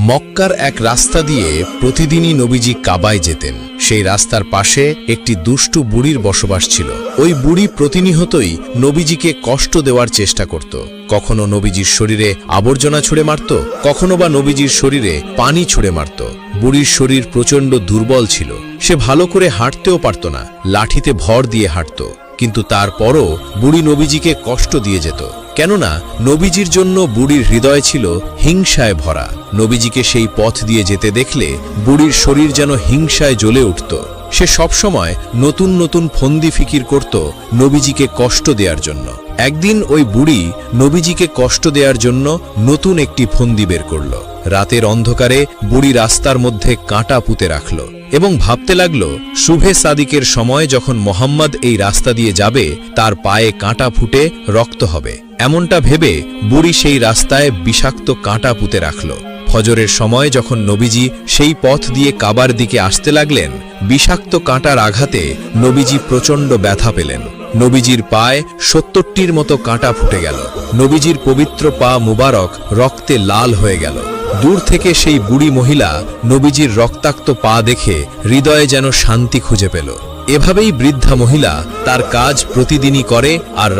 মক্কার এক রাস্তা দিয়ে প্রতিদিনই নবীজি কাবায় যেতেন। সেই রাস্তার পাশে একটি দুষ্টু বুড়ির বসবাস ছিল। ওই বুড়ি প্রতিনিয়তই নবীজিকে কষ্ট দেওয়ার চেষ্টা করত। কখনো নবীজির শরীরে আবর্জনা ছুঁড়ে মারত, কখনো বা নবীজির শরীরে পানি ছুঁড়ে মারত। বুড়ির শরীর প্রচণ্ড দুর্বল ছিল, সে ভালো করে হাঁটতেও পারত না, লাঠিতে ভর দিয়ে হাঁটত। কিন্তু তারপরও বুড়ি নবীজিকে কষ্ট দিয়ে যেত, কেননা নবীজির জন্য বুড়ির হৃদয় ছিল হিংসায় ভরা। নবীজিকে সেই পথ দিয়ে যেতে দেখলে বুড়ির শরীর যেন হিংসায় জ্বলে উঠত। সে সবসময় নতুন নতুন ফন্দি ফিকির করত নবীজিকে কষ্ট দেওয়ার জন্য। একদিন ওই বুড়ি নবীজিকে কষ্ট দেওয়ার জন্য নতুন একটি ফন্দি বের করল। রাতের অন্ধকারে বুড়ি রাস্তার মধ্যে কাঁটা পুঁতে রাখল এবং ভাবতে লাগল, শুভে সাদিকের সময় যখন মোহাম্মদ এই রাস্তা দিয়ে যাবে তার পায়ে কাঁটা ফুটে রক্ত হবে। এমনটা ভেবে বুড়ি সেই রাস্তায় বিষাক্ত কাঁটা পুঁতে রাখল। ফজরের সময় যখন নবীজি সেই পথ দিয়ে কাবার দিকে আসতে লাগলেন, বিষাক্ত কাঁটার আঘাতে নবীজি প্রচণ্ড ব্যথা পেলেন। নবীজির পায়ে ৭০টির মতো কাঁটা ফুটে গেল। নবীজির পবিত্র পা মুবারক রক্তে লাল হয়ে গেল। দূর থেকে সেই বুড়ি মহিলা নবীজির রক্তাক্ত পা দেখে হৃদয়ে যেন শান্তি খুঁজে পেল। এভাবেই বৃদ্ধা মহিলা তার কাজ প্রতিদিনই করে আর